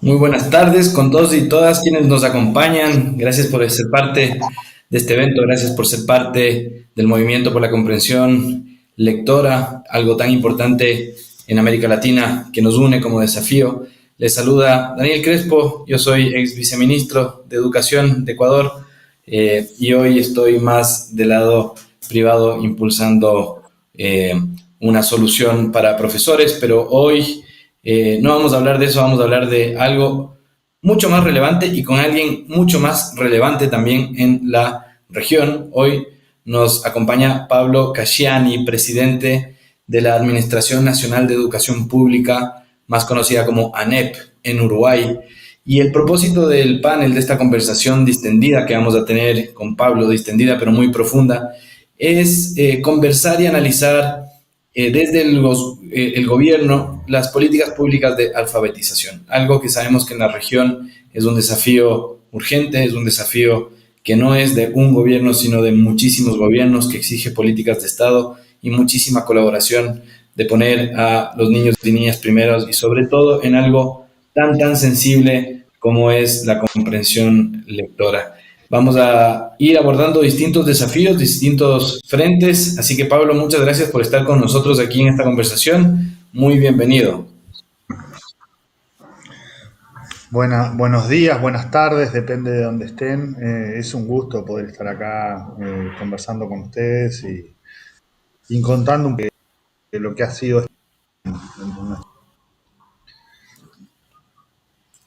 Muy buenas tardes con todos y todas quienes nos acompañan. Gracias por ser parte de este evento, gracias por ser parte del movimiento por la comprensión lectora, algo tan importante en América Latina que nos une como desafío. Les saluda Daniel Crespo, yo soy ex viceministro de Educación de Ecuador y hoy estoy más del lado privado impulsando una solución para profesores, pero hoy no vamos a hablar de eso, vamos a hablar de algo mucho más relevante y con alguien mucho más relevante también en la región. Hoy nos acompaña Pablo Casciani, presidente de la Administración Nacional de Educación Pública, más conocida como ANEP en Uruguay. Y el propósito del panel, de esta conversación distendida que vamos a tener con Pablo, distendida pero muy profunda, es conversar y analizar desde el gobierno las políticas públicas de alfabetización, algo que sabemos que en la región es un desafío urgente, es un desafío que no es de un gobierno, sino de muchísimos gobiernos, que exige políticas de Estado y muchísima colaboración de poner a los niños y niñas primeros y sobre todo en algo tan sensible como es la comprensión lectora. Vamos a ir abordando distintos desafíos, distintos frentes. Así que Pablo, muchas gracias por estar con nosotros aquí en esta conversación. Muy bienvenido. Buenos días, buenas tardes, depende de dónde estén. Es un gusto poder estar acá conversando con ustedes y contando un poco de lo que ha sido.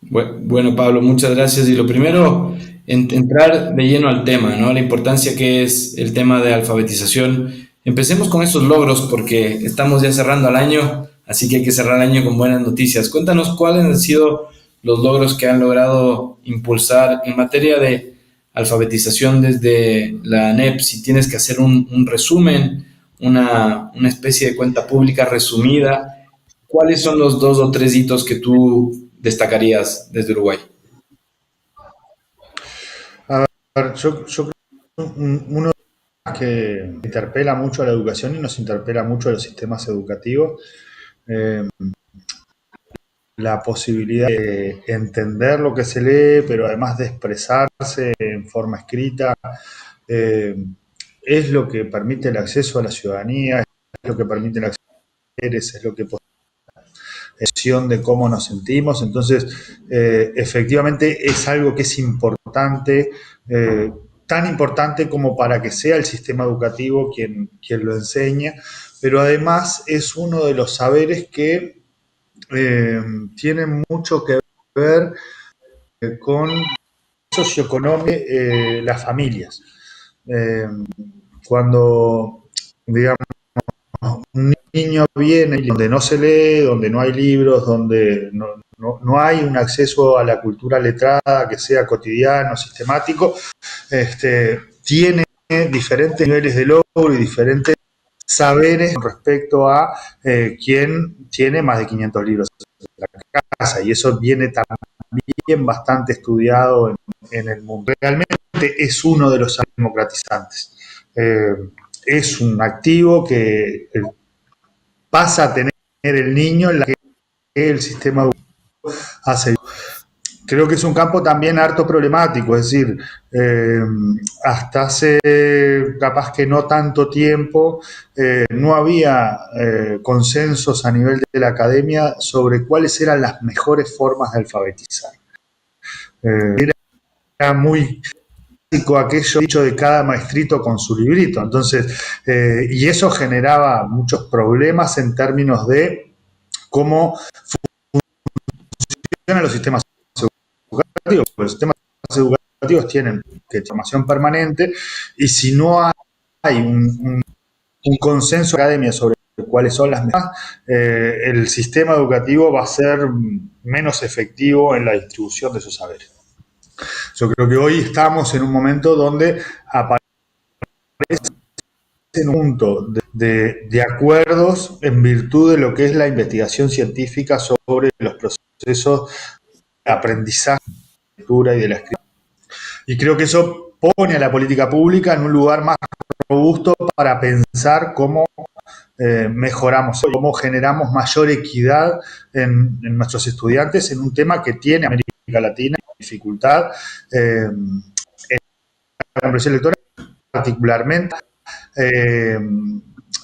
Bueno, Pablo, muchas gracias. Y lo primero, entrar de lleno al tema, ¿no? La importancia que es el tema de alfabetización. Empecemos con esos logros porque estamos ya cerrando el año, así que hay que cerrar el año con buenas noticias. Cuéntanos cuáles han sido los logros que han logrado impulsar en materia de alfabetización desde la ANEP. Si tienes que hacer un resumen, una especie de cuenta pública resumida, ¿cuáles son los dos o tres hitos que tú destacarías desde Uruguay? A ver, yo creo que uno que interpela mucho a la educación y nos interpela mucho a los sistemas educativos, eh, la posibilidad de entender lo que se lee, pero además de expresarse en forma escrita, eh, es lo que permite el acceso a la ciudadanía, es lo que permite el acceso a los poderes, es lo que expresión de cómo nos sentimos. Entonces, efectivamente es algo que es importante, tan importante como para que sea el sistema educativo quien lo enseña, pero además es uno de los saberes que tienen mucho que ver con socioeconómico, las familias. Eh, Cuando, digamos, un niño viene donde no se lee, donde no hay libros, donde no hay un acceso a la cultura letrada que sea cotidiano, sistemático, tiene diferentes niveles de logro y diferentes saberes con respecto a quién tiene más de 500 libros en la casa, y eso viene también bastante estudiado en el mundo. Realmente es uno de los saberes democratizantes. Eh, es un activo que pasa a tener el niño en la que el sistema educativo hace. Creo que es un campo también harto problemático, es decir, eh, hasta hace capaz que no tanto tiempo no había consensos a nivel de la academia sobre cuáles eran las mejores formas de alfabetizar. Era muy aquello dicho de cada maestrito con su librito. Entonces, y eso generaba muchos problemas en términos de cómo funcionan los sistemas educativos. Los sistemas educativos tienen que formación permanente, y si no hay un consenso en la academia sobre cuáles son las mejores, el sistema educativo va a ser menos efectivo en la distribución de esos saberes. Yo creo que hoy estamos en un momento donde aparece un punto de acuerdos en virtud de lo que es la investigación científica sobre los procesos de aprendizaje, de la lectura y de la escritura. Y creo que eso pone a la política pública en un lugar más robusto para pensar cómo mejoramos, cómo generamos mayor equidad en nuestros estudiantes en un tema que tiene América Latina dificultad en la comprensión lectora, particularmente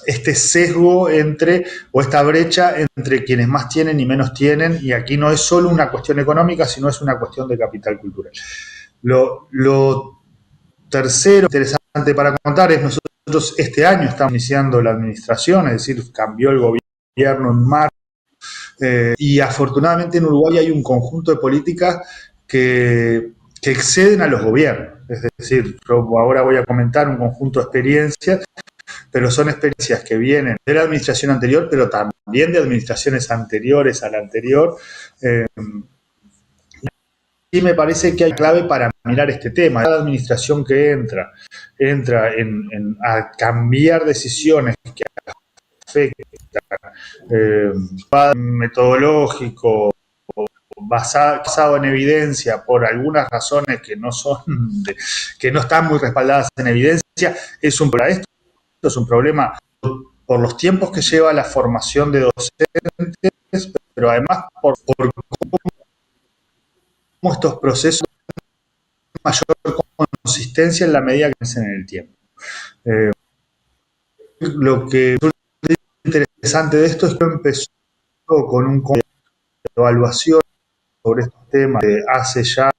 este sesgo entre, o esta brecha entre quienes más tienen y menos tienen, y aquí no es solo una cuestión económica, sino es una cuestión de capital cultural. Lo tercero interesante para contar es nosotros este año estamos iniciando la administración, es decir, cambió el gobierno en marzo, y afortunadamente en Uruguay hay un conjunto de políticas que exceden a los gobiernos. Es decir, yo ahora voy a comentar un conjunto de experiencias, pero son experiencias que vienen de la administración anterior, pero también de administraciones anteriores a la anterior. Y me parece que hay clave para mirar este tema. Cada administración que entra a cambiar decisiones que afectan metodológico, basado en evidencia por algunas razones que no están muy respaldadas en evidencia, esto es un problema por los tiempos que lleva la formación de docentes, pero además por cómo estos procesos tienen mayor consistencia en la medida que crecen en el tiempo. Lo que es interesante de esto es que empezó con un de evaluación sobre estos temas hace ya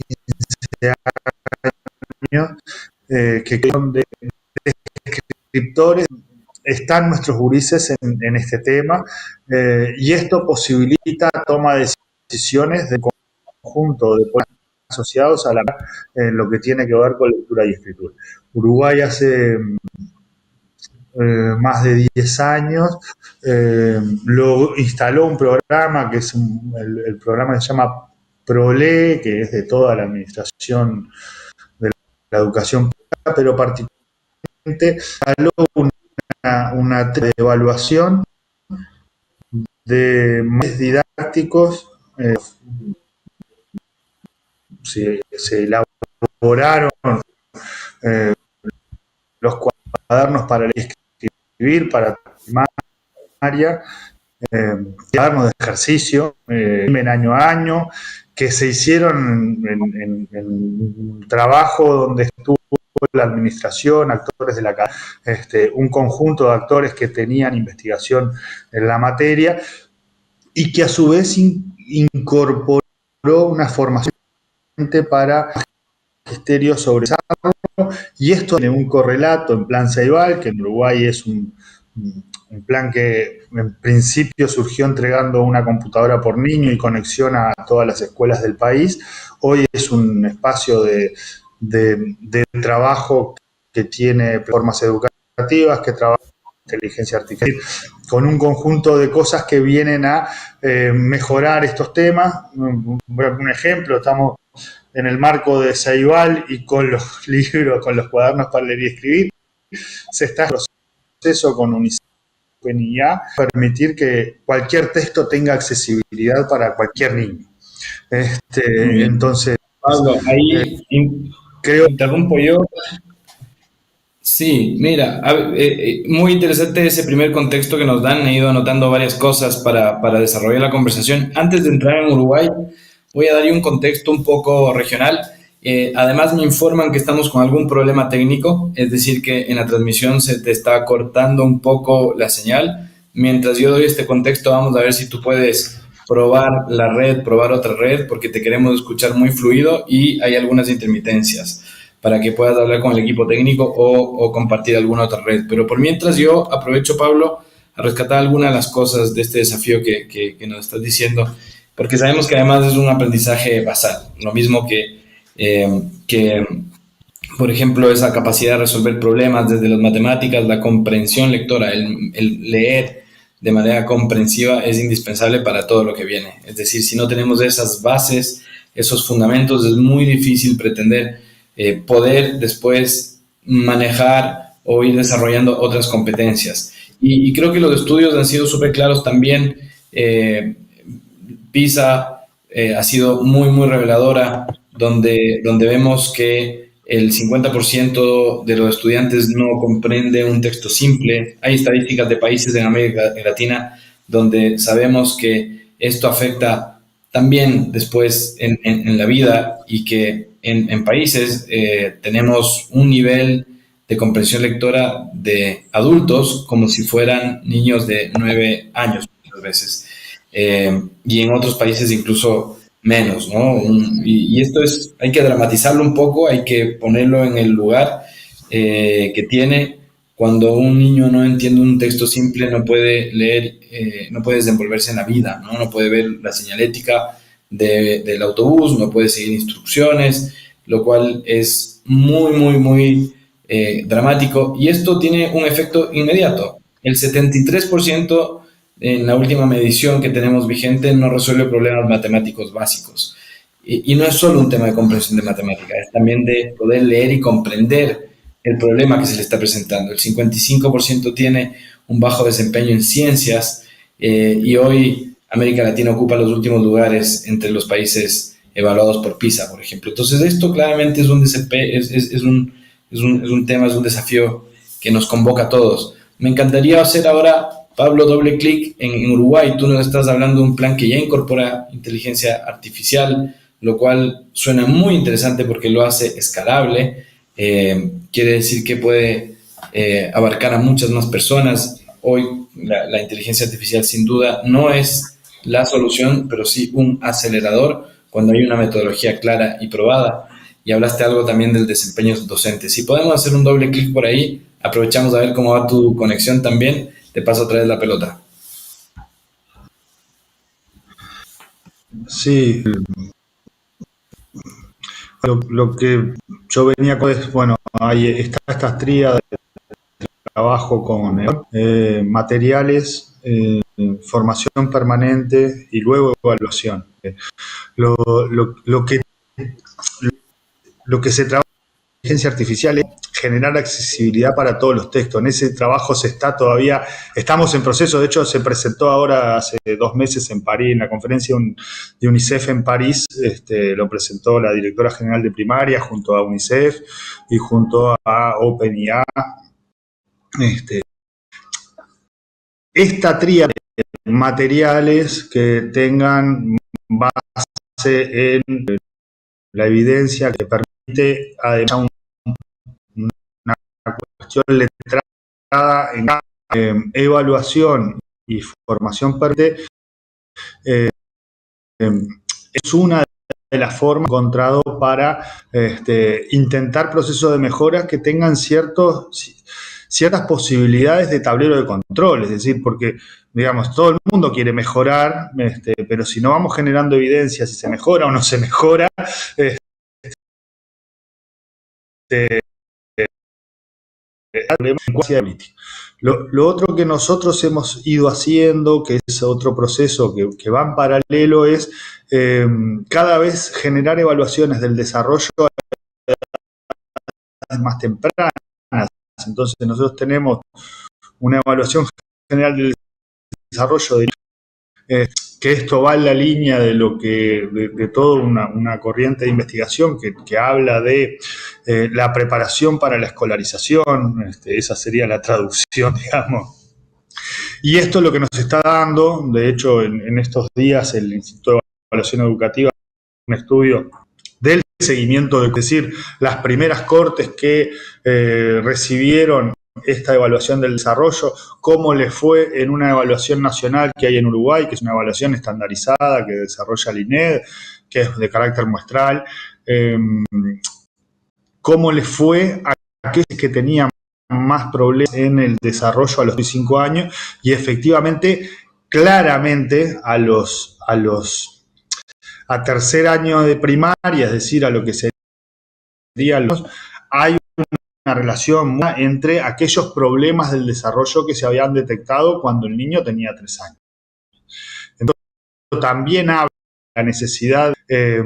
15 años, que son de escritores. Están nuestros gurises en este tema, y esto posibilita toma de decisiones de conjunto de asociados a lo que tiene que ver con lectura y escritura. Uruguay hace más de 10 años lo instaló un programa que es el programa que se llama PROLE, que es de toda la administración de la educación pública, pero particularmente instaló una evaluación de medios didácticos. Se elaboraron los cuadernos para escribir, para primaria, cuadernos de ejercicio, año a año, que se hicieron en un trabajo donde estuvo la administración, actores de la un conjunto de actores que tenían investigación en la materia y que a su vez incorporó una formación para magisterio sobre desarrollo, y esto tiene un correlato en Plan Ceibal, que en Uruguay es un plan que en principio surgió entregando una computadora por niño y conexión a todas las escuelas del país. Hoy es un espacio de trabajo que tiene plataformas educativas, que trabaja con inteligencia artificial, con un conjunto de cosas que vienen a mejorar estos temas. Voy a poner un ejemplo, estamos en el marco de Ceibal y con los libros, con los cuadernos para leer y escribir, se está en proceso con UNICEF y IA permitir que cualquier texto tenga accesibilidad para cualquier niño. Entonces, Pablo, ahí creo interrumpo yo. Sí, mira, muy interesante ese primer contexto que nos dan. He ido anotando varias cosas para desarrollar la conversación. Antes de entrar en Uruguay, voy a darle un contexto un poco regional. Además, me informan que estamos con algún problema técnico, es decir, que en la transmisión se te está cortando un poco la señal. Mientras yo doy este contexto, vamos a ver si tú puedes probar la red, probar otra red, porque te queremos escuchar muy fluido y hay algunas intermitencias para que puedas hablar con el equipo técnico o compartir alguna otra red. Pero por mientras yo aprovecho, Pablo, a rescatar algunas de las cosas de este desafío que nos estás diciendo, porque sabemos que además es un aprendizaje basal, lo mismo que por ejemplo, esa capacidad de resolver problemas desde las matemáticas, la comprensión lectora, el leer de manera comprensiva es indispensable para todo lo que viene. Es decir, si no tenemos esas bases, esos fundamentos, es muy difícil pretender poder después manejar o ir desarrollando otras competencias. Y creo que los estudios han sido súper claros también. PISA ha sido muy, muy reveladora, donde vemos que el 50% de los estudiantes no comprende un texto simple. Hay estadísticas de países en América Latina donde sabemos que esto afecta también después en la vida y que en países tenemos un nivel de comprensión lectora de adultos como si fueran niños de 9 años muchas veces. Y en otros países incluso menos, ¿no? Y esto es, hay que dramatizarlo un poco, hay que ponerlo en el lugar que tiene. Cuando un niño no entiende un texto simple, no puede leer, no puede desenvolverse en la vida, ¿no? No puede ver la señalética del autobús, no puede seguir instrucciones, lo cual es muy dramático. Y esto tiene un efecto inmediato. El 73% en la última medición que tenemos vigente no resuelve problemas matemáticos básicos. Y no es solo un tema de comprensión de matemáticas, es también de poder leer y comprender el problema que se le está presentando. El 55% tiene un bajo desempeño en ciencias y hoy América Latina ocupa los últimos lugares entre los países evaluados por PISA, por ejemplo. Entonces esto claramente es un tema, es un desafío que nos convoca a todos. Me encantaría hacer ahora, Pablo, doble clic en Uruguay. Tú nos estás hablando de un plan que ya incorpora inteligencia artificial, lo cual suena muy interesante porque lo hace escalable. Quiere decir que puede abarcar a muchas más personas. Hoy la inteligencia artificial sin duda no es la solución, pero sí un acelerador cuando hay una metodología clara y probada. Y hablaste algo también del desempeño docente. Si podemos hacer un doble clic por ahí, aprovechamos a ver cómo va tu conexión también. Te paso otra vez la pelota. Sí, lo que yo venía con es, bueno, hay estas tríadas de trabajo con materiales, formación permanente y luego evaluación. Lo, lo, lo que, lo que se trabaja en inteligencia artificial es generar accesibilidad para todos los textos. En ese trabajo se está todavía, estamos en proceso, de hecho se presentó ahora hace 2 meses en París, en la conferencia de UNICEF en París, lo presentó la directora general de primaria junto a UNICEF y junto a OpenIA. Esta tríada de materiales que tengan base en la evidencia que permite además una cuestión letrada en evaluación y formación permanente, es una de las formas encontrado para intentar procesos de mejora que tengan ciertas posibilidades de tablero de control, es decir, porque, digamos, todo el mundo quiere mejorar, pero si no vamos generando evidencia si se mejora o no se mejora, lo otro que nosotros hemos ido haciendo, que es otro proceso que va en paralelo, es cada vez generar evaluaciones del desarrollo más tempranas. Entonces nosotros tenemos una evaluación general del desarrollo que esto va en la línea de lo que de toda una corriente de investigación que habla de la preparación para la escolarización, esa sería la traducción, digamos. Y esto es lo que nos está dando, de hecho, en estos días el Instituto de Evaluación Educativa un estudio del seguimiento, es decir, las primeras cortes que recibieron esta evaluación del desarrollo, cómo le fue en una evaluación nacional que hay en Uruguay, que es una evaluación estandarizada que desarrolla el INED, que es de carácter muestral, cómo le fue a aquellos que tenían más problemas en el desarrollo a los 5 años y efectivamente, claramente a tercer año de primaria, es decir, a lo que serían hay una relación entre aquellos problemas del desarrollo que se habían detectado cuando el niño tenía 3 años. Entonces, también habla de la necesidad de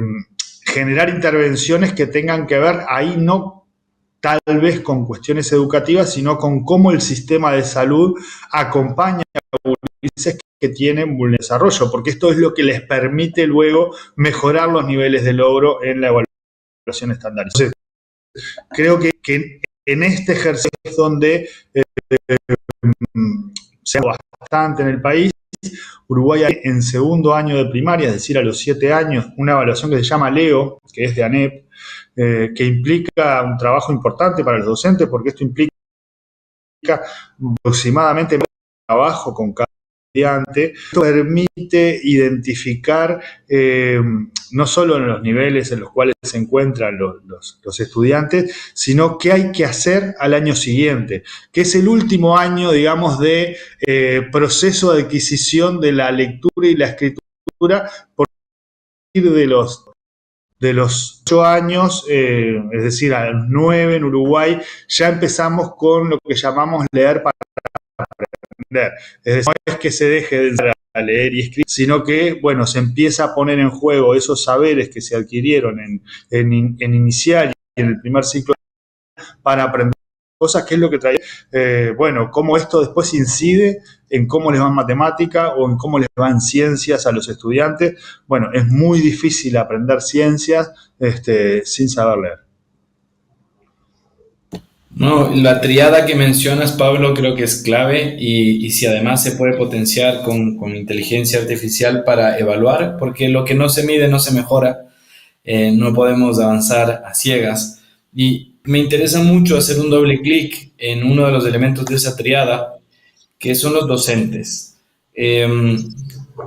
generar intervenciones que tengan que ver ahí no tal vez con cuestiones educativas, sino con cómo el sistema de salud acompaña a países que tienen vulnerabilidad de desarrollo, porque esto es lo que les permite luego mejorar los niveles de logro en la evaluación estándar. Entonces, creo que en este ejercicio es donde se ha bastante en el país. Uruguay en segundo año de primaria, es decir, a los 7 años, una evaluación que se llama LEO, que es de ANEP, que implica un trabajo importante para los docentes, porque esto implica aproximadamente trabajo con cada estudiante. Esto permite identificar no solo en los niveles en los cuales se encuentran los estudiantes, sino qué hay que hacer al año siguiente, que es el último año, digamos, de proceso de adquisición de la lectura y la escritura por partir de los 8 años, es decir, a los 9 en Uruguay, ya empezamos con lo que llamamos leer para aprender. Es decir, no es que se deje de enseñar a leer y escribir, sino que, bueno, se empieza a poner en juego esos saberes que se adquirieron en inicial y en el primer ciclo para aprender cosas, que es lo que trae, bueno, cómo esto después incide en cómo les va en matemática o en cómo les va en ciencias a los estudiantes. Bueno, es muy difícil aprender ciencias sin saber leer. No, la triada que mencionas, Pablo, creo que es clave y si además se puede potenciar con inteligencia artificial para evaluar, porque lo que no se mide no se mejora, no podemos avanzar a ciegas. Y me interesa mucho hacer un doble clic en uno de los elementos de esa triada, que son los docentes.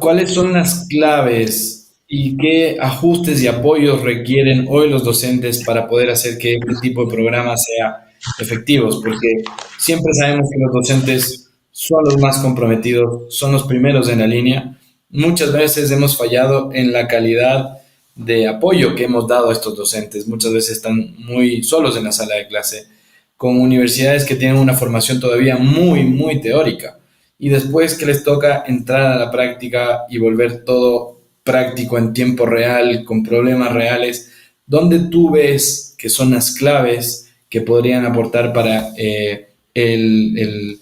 ¿Cuáles son las claves y qué ajustes y apoyos requieren hoy los docentes para poder hacer que este tipo de programas sea efectivos? Porque siempre sabemos que los docentes son los más comprometidos, son los primeros en la línea. Muchas veces hemos fallado en la calidad de apoyo que hemos dado a estos docentes. Muchas veces están muy solos en la sala de clase, con universidades que tienen una formación todavía muy, muy teórica. Y después que les toca entrar a la práctica y volver todo práctico en tiempo real, con problemas reales, ¿dónde tú ves que son las claves que podrían aportar para que el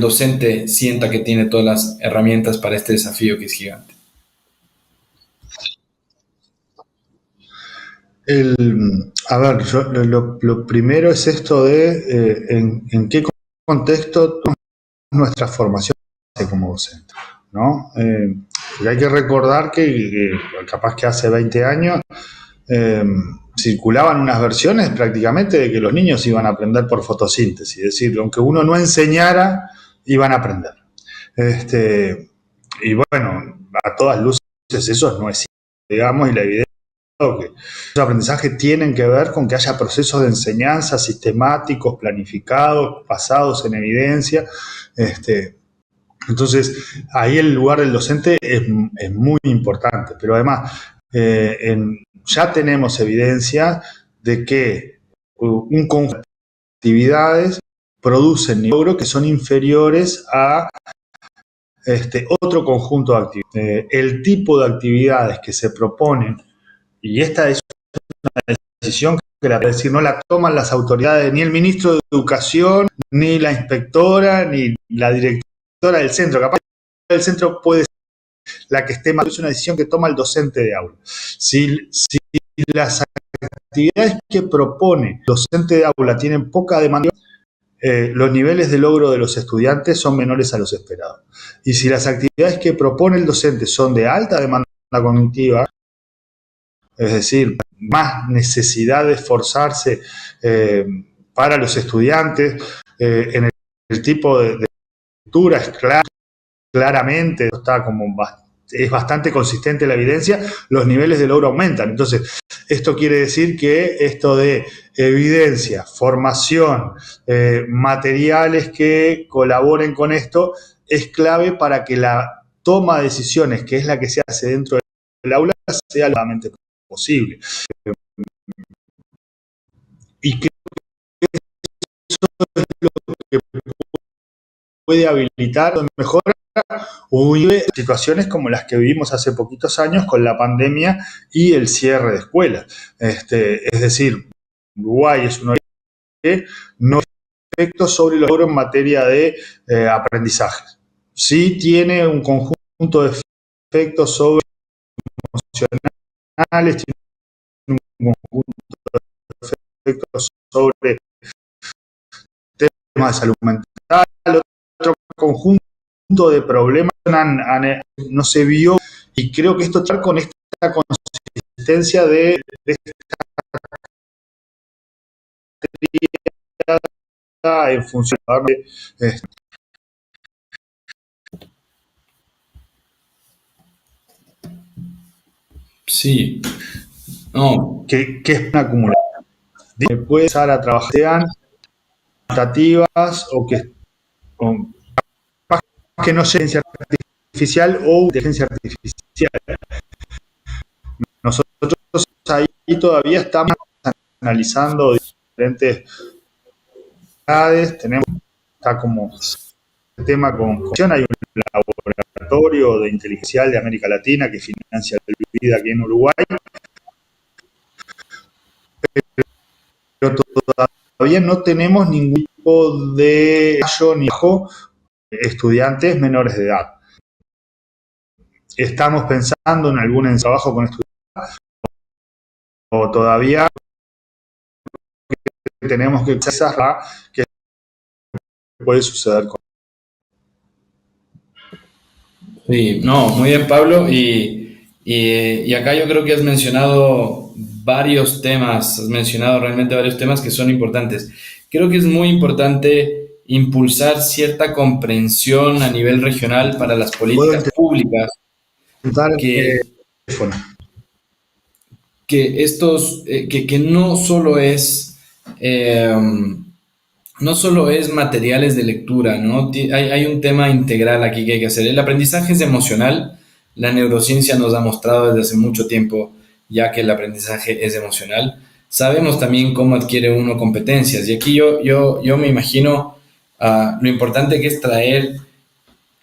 docente sienta que tiene todas las herramientas para este desafío que es gigante? A ver, lo primero es esto de en qué contexto nuestra formación como docente, ¿no? Porque hay que recordar que capaz que hace 20 años eh, circulaban unas versiones prácticamente de que los niños iban a aprender por fotosíntesis, es decir, aunque uno no enseñara, iban a aprender. Y bueno, a todas luces eso no es, digamos, y la evidencia que los aprendizajes tienen que ver con que haya procesos de enseñanza sistemáticos, planificados, basados en evidencia. Entonces, ahí el lugar del docente es muy importante, pero además ya tenemos evidencia de que un conjunto de actividades producen logros que son inferiores a otro conjunto de actividades. El tipo de actividades que se proponen, y esta es una decisión que no la toman las autoridades, ni el ministro de Educación, ni la inspectora, ni la directora del centro. Capaz del centro puede ser la que esté mal, es una decisión que toma el docente de aula. Si las actividades que propone el docente de aula tienen poca demanda, los niveles de logro de los estudiantes son menores a los esperados. Y si las actividades que propone el docente son de alta demanda cognitiva, es decir, más necesidad de esforzarse para los estudiantes en el tipo de lectura, es claramente, está como es bastante consistente la evidencia, los niveles de logro aumentan. Entonces, esto quiere decir que esto de evidencia, formación, materiales que colaboren con esto, es clave para que la toma de decisiones, que es la que se hace dentro del aula, sea lo más posible. Y creo que eso es lo que puede habilitar mejor o situaciones como las que vivimos hace poquitos años con la pandemia y el cierre de escuelas. Es decir, Uruguay es uno que no tiene efectos sobre los logros en materia de aprendizaje. Sí tiene un conjunto de efectos sobre emocionales, tiene un conjunto aspectos sobre temas de salud mental, otro conjunto de problemas no se vio, y creo que esto está con esta consistencia de en función de Sí, no, que es una acumulación. Puede empezar a trabajar, sean adaptativas o que no sea inteligencia artificial o inteligencia artificial. Nosotros ahí todavía estamos analizando diferentes unidades, tenemos, está como el tema con hay un laboratorio de inteligencia artificial de América Latina que financia el vida aquí en Uruguay, pero todavía no tenemos ningún tipo de ni estudiantes menores de edad. Estamos pensando en algún trabajo con estudiantes o todavía tenemos que empezar a qué puede suceder con. sí, no, muy bien, Pablo. Y acá yo creo que has mencionado has mencionado realmente varios temas que son importantes. Creo que es muy importante impulsar cierta comprensión a nivel regional para las Puedo políticas públicas, intentar que, teléfono. que no solo es eh, no solo es materiales de lectura, ¿no? Hay un tema integral aquí que hay que hacer. El aprendizaje es emocional. La neurociencia nos ha mostrado desde hace mucho tiempo ya que el aprendizaje es emocional. Sabemos también cómo adquiere uno competencias. Y aquí yo me imagino lo importante que es traer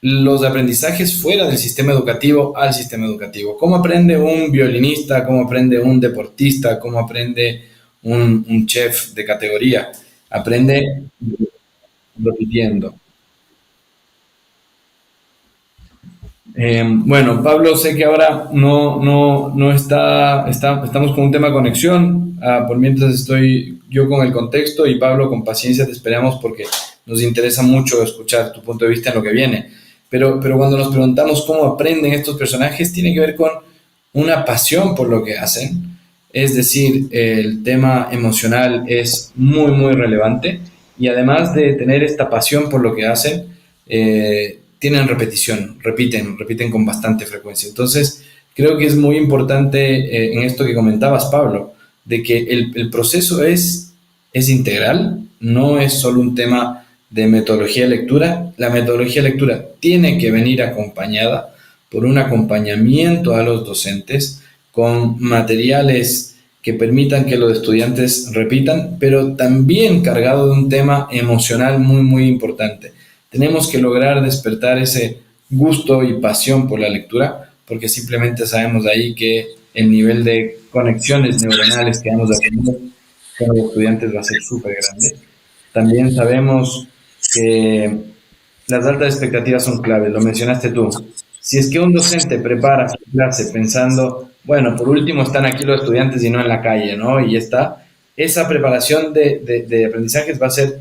los aprendizajes fuera del sistema educativo al sistema educativo. ¿Cómo aprende un violinista? ¿Cómo aprende un deportista? ¿Cómo aprende un chef de categoría? Aprende repitiendo. Bueno, Pablo, sé que ahora no estamos con un tema de conexión. Por mientras estoy yo con el contexto y Pablo, con paciencia te esperamos porque nos interesa mucho escuchar tu punto de vista en lo que viene. Pero cuando nos preguntamos cómo aprenden estos personajes, tiene que ver con una pasión por lo que hacen. Es decir, el tema emocional es muy relevante y además de tener esta pasión por lo que hacen, tienen repetición, repiten con bastante frecuencia. Entonces, creo que es muy importante en esto que comentabas, Pablo, de que el proceso es integral, no es solo un tema de metodología de lectura. La metodología de lectura tiene que venir acompañada por un acompañamiento a los docentes con materiales que permitan que los estudiantes repitan, pero también cargado de un tema emocional muy importante. Tenemos que lograr despertar ese gusto y pasión por la lectura, porque simplemente sabemos de ahí que el nivel de conexiones neuronales que vamos a tener con los estudiantes va a ser súper grande. También sabemos que las altas expectativas son claves, lo mencionaste tú. Si es que un docente prepara su clase pensando, bueno, por último están aquí los estudiantes y no en la calle, ¿no? Y ya está. Esa preparación de aprendizajes va a ser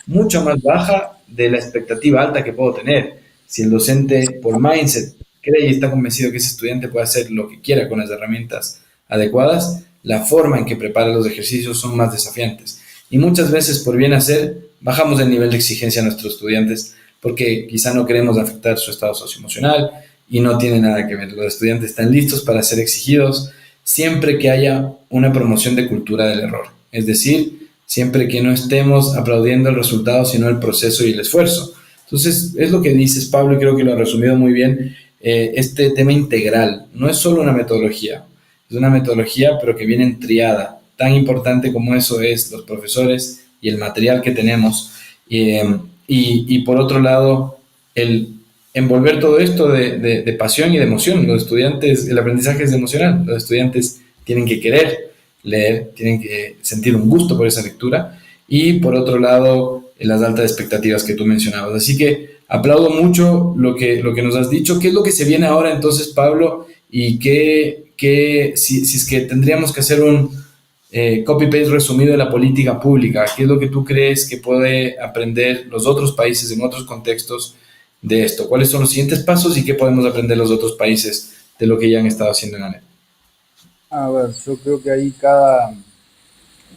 mucho más baja de la expectativa alta que puedo tener. Si el docente, por mindset, cree y está convencido que ese estudiante puede hacer lo que quiera con las herramientas adecuadas, la forma en que prepara los ejercicios son más desafiantes. Y muchas veces, por bien hacer, bajamos el nivel de exigencia a nuestros estudiantes porque quizá no queremos afectar su estado socioemocional y no tiene nada que ver. Los estudiantes están listos para ser exigidos siempre que haya una promoción de cultura del error. Es decir, siempre que no estemos aplaudiendo el resultado, sino el proceso y el esfuerzo. Entonces, es lo que dices, Pablo, y creo que lo ha resumido muy bien. Este tema integral no es solo una metodología, es una metodología, pero que viene triada. Tan importante como eso es los profesores y el material que tenemos. Y por otro lado, el envolver todo esto de pasión y de emoción. Los estudiantes, el aprendizaje es emocional. Los estudiantes tienen que querer leer, tienen que sentir un gusto por esa lectura. Y por otro lado, las altas expectativas que tú mencionabas. Así que aplaudo mucho lo que nos has dicho. ¿Qué es lo que se viene ahora entonces, Pablo? Y si es que tendríamos que hacer copy-paste resumido de la política pública. ¿Qué es lo que tú crees que puede aprender los otros países en otros contextos de esto? ¿Cuáles son los siguientes pasos y qué podemos aprender los otros países de lo que ya han estado haciendo en ANEP? A ver, yo creo que ahí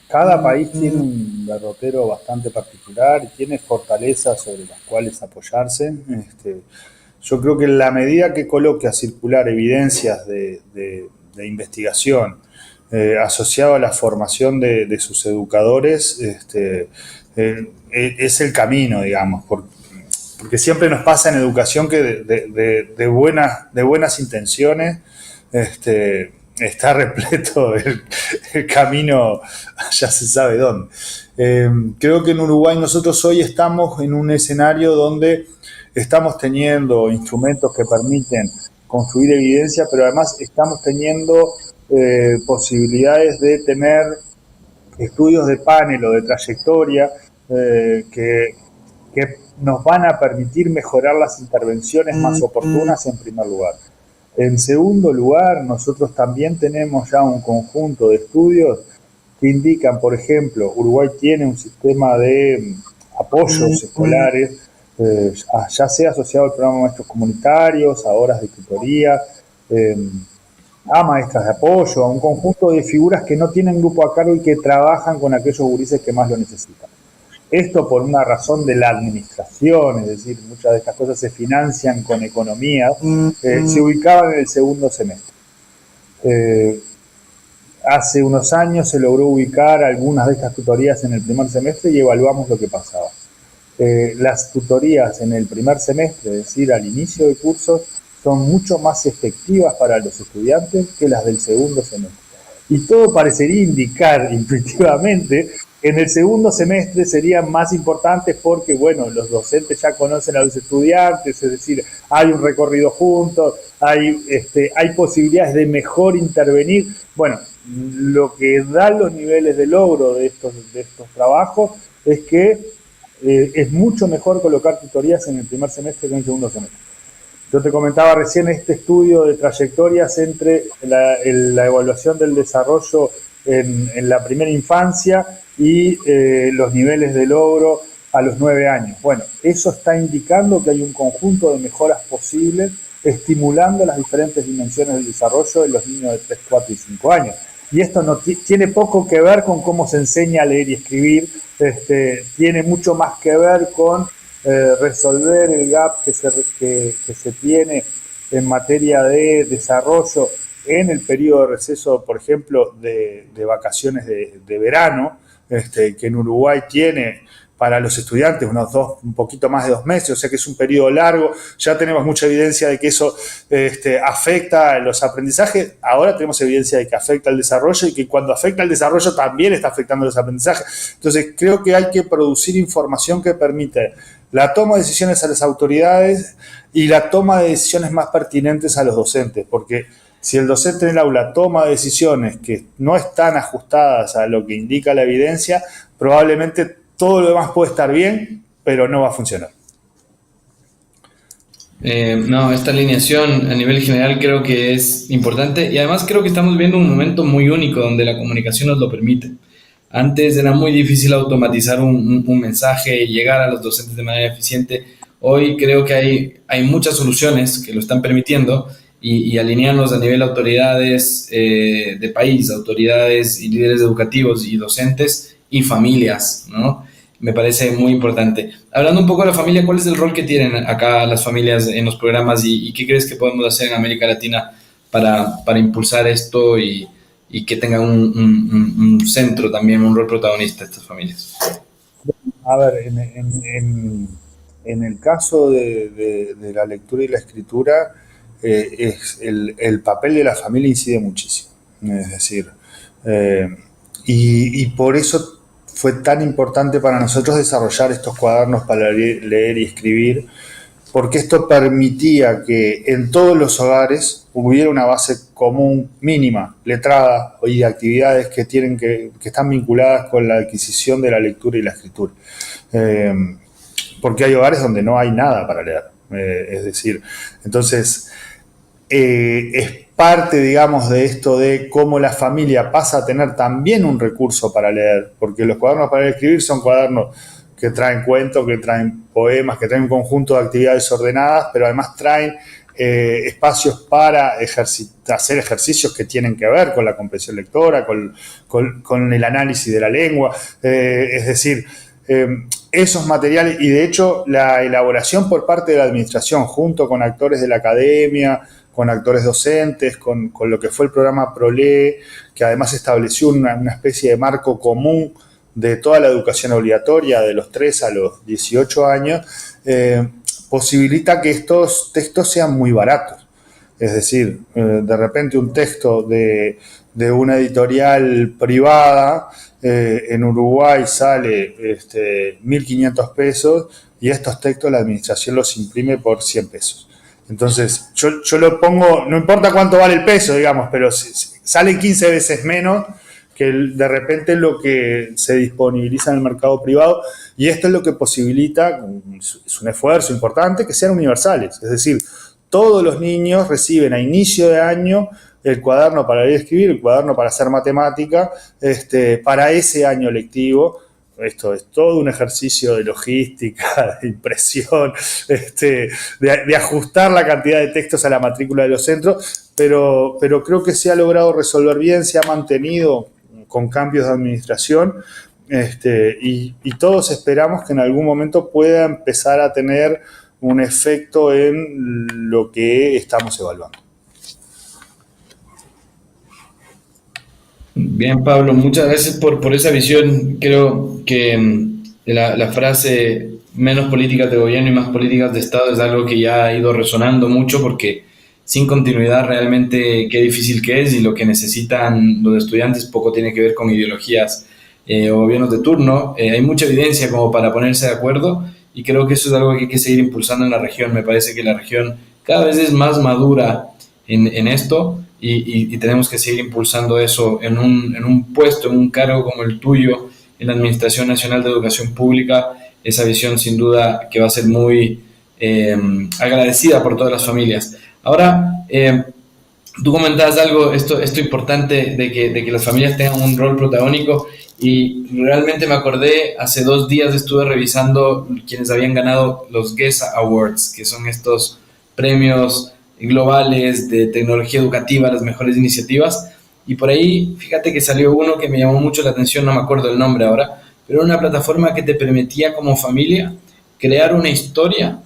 cada país tiene un derrotero bastante particular y tiene fortalezas sobre las cuales apoyarse. Yo creo que en la medida que coloque a circular evidencias de investigación asociado a la formación de sus educadores, es el camino, digamos, porque siempre nos pasa en educación que de buenas intenciones está repleto el camino, ya se sabe dónde. Creo que en Uruguay nosotros hoy estamos en un escenario donde estamos teniendo instrumentos que permiten construir evidencia, pero además estamos teniendo posibilidades de tener estudios de panel o de trayectoria que nos van a permitir mejorar las intervenciones más oportunas en primer lugar. En segundo lugar, nosotros también tenemos ya un conjunto de estudios que indican, por ejemplo, Uruguay tiene un sistema de apoyos escolares, ya sea asociado al programa de maestros comunitarios, a horas de tutoría, a maestras de apoyo, a un conjunto de figuras que no tienen grupo a cargo y que trabajan con aquellos gurises que más lo necesitan. Esto por una razón de la administración, es decir, muchas de estas cosas se financian con economía, se ubicaban en el segundo semestre. Hace unos años se logró ubicar algunas de estas tutorías en el primer semestre y evaluamos lo que pasaba. Las tutorías en el primer semestre, es decir, al inicio del curso, son mucho más efectivas para los estudiantes que las del segundo semestre. Y todo parecería indicar intuitivamente que en el segundo semestre serían más importantes porque, bueno, los docentes ya conocen a los estudiantes, es decir, hay un recorrido juntos, hay posibilidades de mejor intervenir. Bueno, lo que da los niveles de logro de estos trabajos es que es mucho mejor colocar tutorías en el primer semestre que en el segundo semestre. Yo te comentaba recién este estudio de trayectorias entre la evaluación del desarrollo en la primera infancia y los niveles de logro a los 9 años. Bueno, eso está indicando que hay un conjunto de mejoras posibles estimulando las diferentes dimensiones del desarrollo de los niños de 3, 4 y 5 años. Y esto no tiene poco que ver con cómo se enseña a leer y escribir, tiene mucho más que ver con resolver el gap que se tiene en materia de desarrollo en el periodo de receso, por ejemplo, de vacaciones de verano, que en Uruguay tiene para los estudiantes un poquito más de 2 meses, o sea que es un periodo largo. Ya tenemos mucha evidencia de que eso afecta a los aprendizajes. Ahora tenemos evidencia de que afecta al desarrollo y que cuando afecta al desarrollo también está afectando los aprendizajes. Entonces creo que hay que producir información que permite la toma de decisiones a las autoridades y la toma de decisiones más pertinentes a los docentes, porque si el docente en el aula toma decisiones que no están ajustadas a lo que indica la evidencia, probablemente todo lo demás puede estar bien, pero no va a funcionar. No, esta alineación a nivel general creo que es importante y además creo que estamos viendo un momento muy único donde la comunicación nos lo permite. Antes era muy difícil automatizar un mensaje y llegar a los docentes de manera eficiente. Hoy creo que hay muchas soluciones que lo están permitiendo y alinearnos a nivel autoridades de país, autoridades y líderes educativos y docentes y familias, ¿no? Me parece muy importante. Hablando un poco de la familia, ¿cuál es el rol que tienen acá las familias en los programas y qué crees que podemos hacer en América Latina para impulsar esto y que tengan un centro también, un rol protagonista estas familias? A ver, en el caso de la lectura y la escritura, el papel de la familia incide muchísimo. Es decir, y por eso fue tan importante para nosotros desarrollar estos cuadernos para leer y escribir, porque esto permitía que en todos los hogares hubiera una base común mínima, letrada, y de actividades que están vinculadas con la adquisición de la lectura y la escritura. Porque hay hogares donde no hay nada para leer. Es decir, entonces es parte, digamos, de esto de cómo la familia pasa a tener también un recurso para leer, porque los cuadernos para escribir son cuadernos que traen cuentos, que traen poemas, que traen un conjunto de actividades ordenadas, pero además traen espacios para hacer ejercicios que tienen que ver con la comprensión lectora, con el análisis de la lengua, es decir, esos materiales, y de hecho la elaboración por parte de la administración junto con actores de la academia, con actores docentes, con lo que fue el programa ProLee, que además estableció una especie de marco común de toda la educación obligatoria de los 3 a los 18 años, posibilita que estos textos sean muy baratos. Es decir, de repente un texto de una editorial privada en Uruguay sale 1.500 pesos y estos textos la administración los imprime por 100 pesos. Entonces, yo lo pongo, no importa cuánto vale el peso, digamos, pero sale 15 veces menos que de repente lo que se disponibiliza en el mercado privado, y esto es lo que posibilita, es un esfuerzo importante, que sean universales. Es decir, todos los niños reciben a inicio de año el cuaderno para leer y escribir, el cuaderno para hacer matemática, para ese año lectivo. Esto es todo un ejercicio de logística, de impresión, de ajustar la cantidad de textos a la matrícula de los centros, pero creo que se ha logrado resolver bien, se ha mantenido con cambios de administración, y todos esperamos que en algún momento pueda empezar a tener un efecto en lo que estamos evaluando. Bien, Pablo, muchas gracias por esa visión. Creo que la frase menos políticas de gobierno y más políticas de Estado es algo que ya ha ido resonando mucho, porque sin continuidad realmente qué difícil que es, y lo que necesitan los estudiantes poco tiene que ver con ideologías o gobiernos de turno. Hay mucha evidencia como para ponerse de acuerdo, y creo que eso es algo que hay que seguir impulsando en la región. Me parece que la región cada vez es más madura en esto, y tenemos que seguir impulsando eso en un puesto, en un cargo como el tuyo en la Administración Nacional de Educación Pública. Esa visión sin duda que va a ser muy agradecida por todas las familias. Ahora, tú comentabas algo, esto importante de que las familias tengan un rol protagónico, y realmente me acordé, hace 2 días estuve revisando quienes habían ganado los GESA Awards, que son estos premios globales de tecnología educativa, las mejores iniciativas, y por ahí, fíjate que salió uno que me llamó mucho la atención, no me acuerdo el nombre ahora, pero era una plataforma que te permitía como familia crear una historia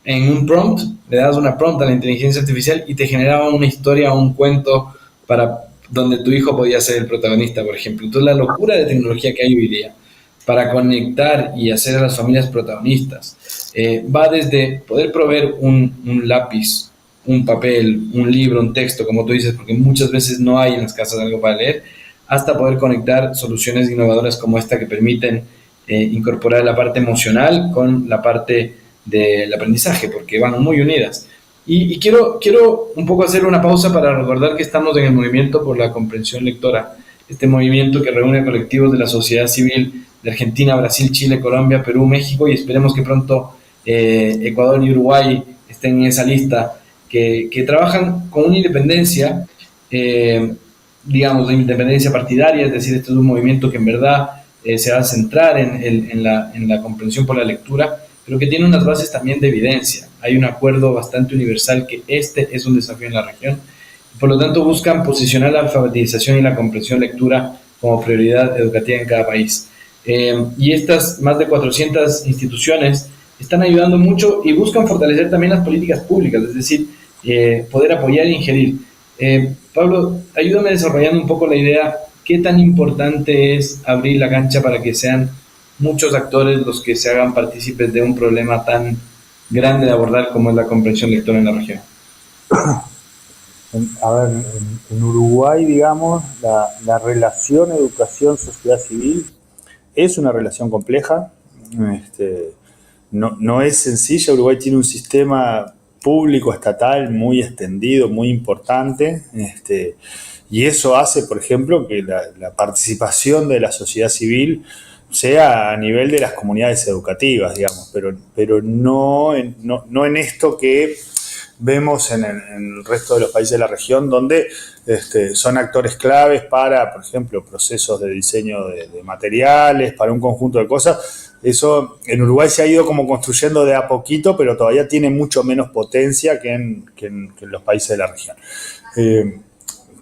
en un prompt. Le dabas una prompt a la inteligencia artificial y te generaba una historia o un cuento para donde tu hijo podía ser el protagonista, por ejemplo. Entonces, la locura de tecnología que hay hoy día para conectar y hacer a las familias protagonistas va desde poder proveer un lápiz, un papel, un libro, un texto, como tú dices, porque muchas veces no hay en las casas algo para leer, hasta poder conectar soluciones innovadoras como esta que permiten incorporar la parte emocional con la parte del aprendizaje, porque van muy unidas. Y quiero un poco hacer una pausa para recordar que estamos en el movimiento por la comprensión lectora, este movimiento que reúne a colectivos de la sociedad civil de Argentina, Brasil, Chile, Colombia, Perú, México, y esperemos que pronto Ecuador y Uruguay estén en esa lista, que trabajan con una independencia, digamos, de independencia partidaria. Es decir, este es un movimiento que en verdad se va a centrar en la comprensión por la lectura, pero que tiene unas bases también de evidencia. Hay un acuerdo bastante universal que este es un desafío en la región. Por lo tanto, buscan posicionar la alfabetización y la comprensión lectura como prioridad educativa en cada país. Y estas más de 400 instituciones están ayudando mucho y buscan fortalecer también las políticas públicas, es decir, poder apoyar e ingerir. Pablo, ayúdame desarrollando un poco la idea, ¿qué tan importante es abrir la cancha para que sean muchos actores los que se hagan partícipes de un problema tan grande de abordar como es la comprensión lectora en la región? A ver, en Uruguay, digamos, la relación educación-sociedad civil es una relación compleja. No es sencilla. Uruguay tiene un sistema público estatal muy extendido, muy importante, y eso hace, por ejemplo, que la participación de la sociedad civil sea a nivel de las comunidades educativas, digamos, pero no en esto que vemos en el resto de los países de la región donde son actores claves para, por ejemplo, procesos de diseño de materiales, para un conjunto de cosas. Eso en Uruguay se ha ido como construyendo de a poquito, pero todavía tiene mucho menos potencia que en los países de la región.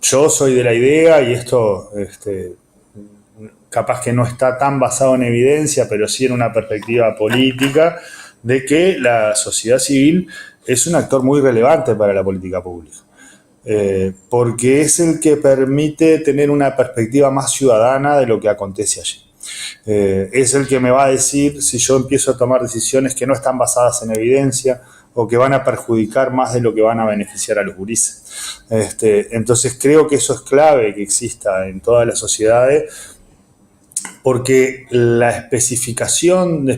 Yo soy de la idea, y esto capaz que no está tan basado en evidencia, pero sí en una perspectiva política, de que la sociedad civil es un actor muy relevante para la política pública. Porque es el que permite tener una perspectiva más ciudadana de lo que acontece allí. Es el que me va a decir si yo empiezo a tomar decisiones que no están basadas en evidencia o que van a perjudicar más de lo que van a beneficiar a los gurises. Entonces creo que eso es clave que exista en todas las sociedades, porque la especificación de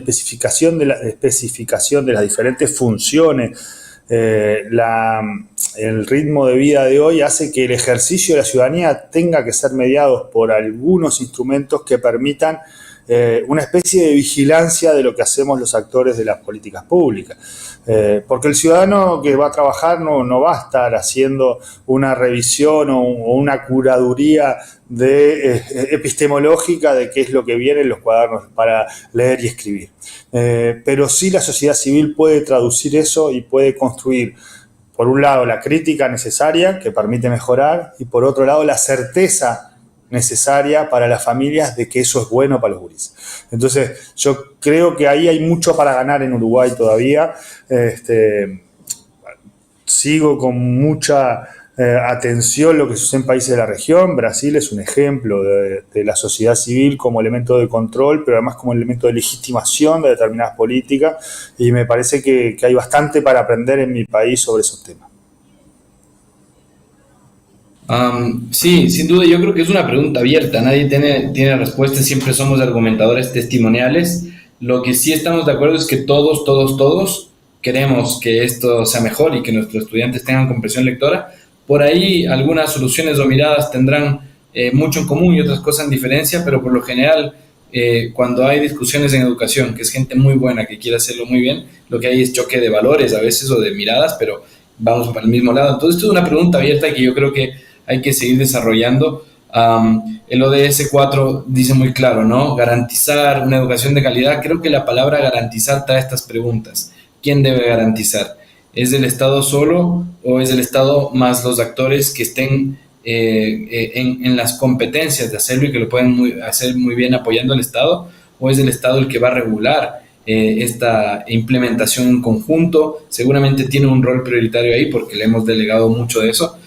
las diferentes funciones, el ritmo de vida de hoy hace que el ejercicio de la ciudadanía tenga que ser mediado por algunos instrumentos que permitan una especie de vigilancia de lo que hacemos los actores de las políticas públicas. Porque el ciudadano que va a trabajar no va a estar haciendo una revisión o una curaduría epistemológica de qué es lo que viene en los cuadernos para leer y escribir. Pero sí la sociedad civil puede traducir eso y puede construir, por un lado, la crítica necesaria que permite mejorar, y por otro lado, la certeza necesaria para las familias de que eso es bueno para los gurises. Entonces, yo creo que ahí hay mucho para ganar en Uruguay todavía. Sigo con mucha atención lo que sucede en países de la región. Brasil es un ejemplo de la sociedad civil como elemento de control, pero además como elemento de legitimación de determinadas políticas, y me parece que hay bastante para aprender en mi país sobre esos temas. Sí, sin duda, yo creo que es una pregunta abierta, nadie tiene respuesta, siempre somos argumentadores testimoniales. Lo que sí estamos de acuerdo es que todos queremos que esto sea mejor y que nuestros estudiantes tengan comprensión lectora. Por ahí algunas soluciones o miradas tendrán mucho en común y otras cosas en diferencia, pero por lo general cuando hay discusiones en educación, que es gente muy buena que quiere hacerlo muy bien, lo que hay es choque de valores a veces o de miradas, pero vamos para el mismo lado. Entonces, esto es una pregunta abierta que yo creo que hay que seguir desarrollando. El ODS 4 dice muy claro, ¿no? Garantizar una educación de calidad. Creo que la palabra garantizar trae estas preguntas. ¿Quién debe garantizar? ¿Es el Estado solo o es el Estado más los actores que estén en las competencias de hacerlo y que lo pueden hacer muy bien apoyando al Estado? ¿O es el Estado el que va a regular esta implementación en conjunto? Seguramente tiene un rol prioritario ahí porque le hemos delegado mucho de eso.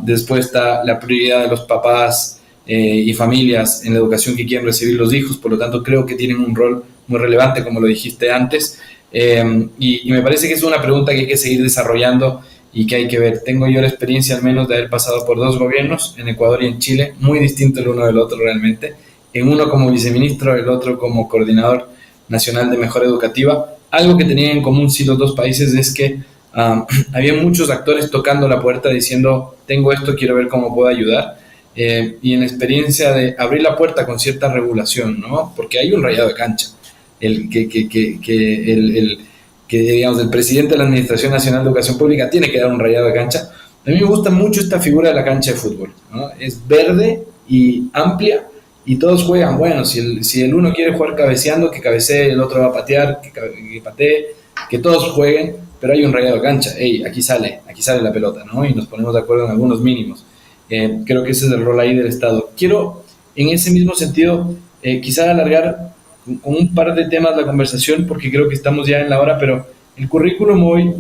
Después está la prioridad de los papás y familias en la educación que quieren recibir los hijos, por lo tanto creo que tienen un rol muy relevante, como lo dijiste antes, y me parece que es una pregunta que hay que seguir desarrollando y que hay que ver. Tengo yo la experiencia al menos de haber pasado por dos gobiernos, en Ecuador y en Chile, muy distinto el uno del otro realmente, en uno como viceministro, el otro como coordinador nacional de mejora educativa. Algo que tenían en común sí los dos países es que había muchos actores tocando la puerta diciendo, tengo esto, quiero ver cómo puedo ayudar. Y en la experiencia de abrir la puerta con cierta regulación, ¿no? Porque hay un rayado de cancha. Digamos, el presidente de la Administración Nacional de Educación Pública tiene que dar un rayado de cancha. A mí me gusta mucho esta figura de la cancha de fútbol, ¿no? Es verde y amplia y todos juegan. Bueno, si el uno quiere jugar cabeceando, que cabecee, el otro va a patear, que patee, que todos jueguen, pero hay un rayado de cancha. Hey, aquí sale la pelota, ¿no? Y nos ponemos de acuerdo en algunos mínimos. Creo que ese es el rol ahí del Estado. Quiero, en ese mismo sentido, quizá alargar con un par de temas la conversación, porque creo que estamos ya en la hora, pero el currículum hoy,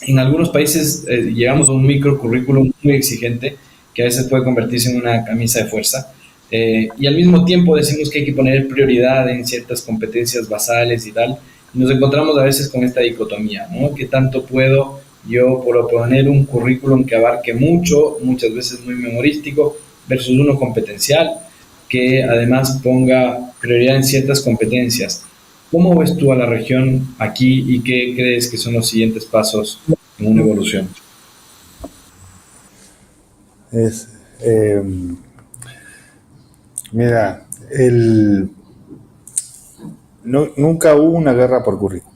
en algunos países llegamos a un microcurrículum muy exigente, que a veces puede convertirse en una camisa de fuerza, y al mismo tiempo decimos que hay que poner prioridad en ciertas competencias basales y tal, y nos encontramos a veces con esta dicotomía, ¿no? ¿Qué tanto puedo yo proponer un currículum que abarque mucho, muchas veces muy memorístico, versus uno competencial, que además ponga prioridad en ciertas competencias? ¿Cómo ves tú a la región aquí y qué crees que son los siguientes pasos en una evolución? Es, mira, nunca hubo una guerra por currículum.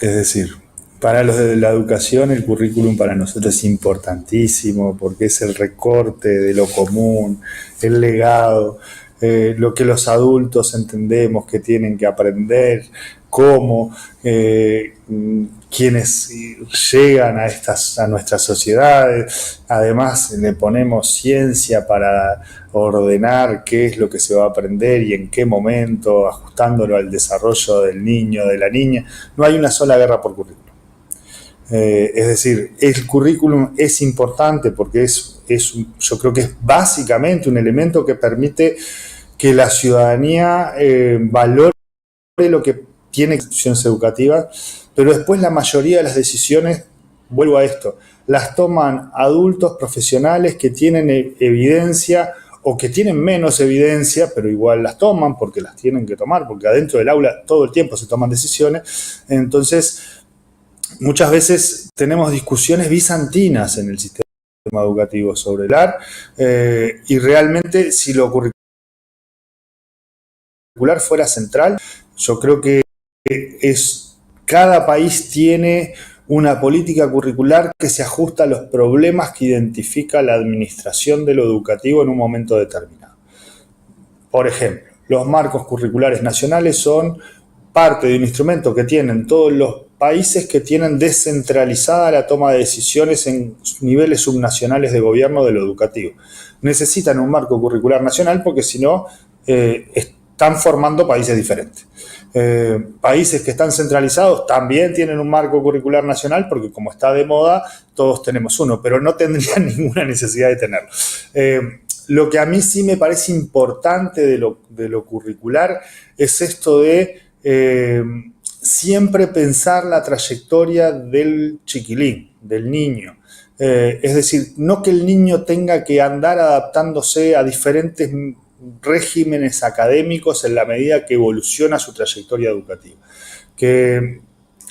Es decir, Para los de la educación, el currículum para nosotros es importantísimo porque es el recorte de lo común, el legado, lo que los adultos entendemos que tienen que aprender, cómo quienes llegan a nuestras sociedades. Además, le ponemos ciencia para ordenar qué es lo que se va a aprender y en qué momento, ajustándolo al desarrollo del niño, de la niña. No hay una sola guerra por currículum. Es decir, el currículum es importante porque yo creo que es básicamente un elemento que permite que la ciudadanía valore lo que tiene instituciones educativas, pero después la mayoría de las decisiones, vuelvo a esto, las toman adultos profesionales que tienen evidencia o que tienen menos evidencia, pero igual las toman porque las tienen que tomar, porque adentro del aula todo el tiempo se toman decisiones. Entonces, muchas veces tenemos discusiones bizantinas en el sistema educativo sobre el AR, y realmente si lo curricular fuera central, yo creo que cada país tiene una política curricular que se ajusta a los problemas que identifica la administración de lo educativo en un momento determinado. Por ejemplo, los marcos curriculares nacionales son parte de un instrumento que tienen todos los países que tienen descentralizada la toma de decisiones en niveles subnacionales de gobierno de lo educativo. Necesitan un marco curricular nacional porque si no, están formando países diferentes. Países que están centralizados también tienen un marco curricular nacional porque como está de moda, todos tenemos uno, pero no tendrían ninguna necesidad de tenerlo. Lo que a mí sí me parece importante de lo curricular es esto de siempre pensar la trayectoria del chiquilín, del niño. Es decir, no que el niño tenga que andar adaptándose a diferentes regímenes académicos en la medida que evoluciona su trayectoria educativa. Que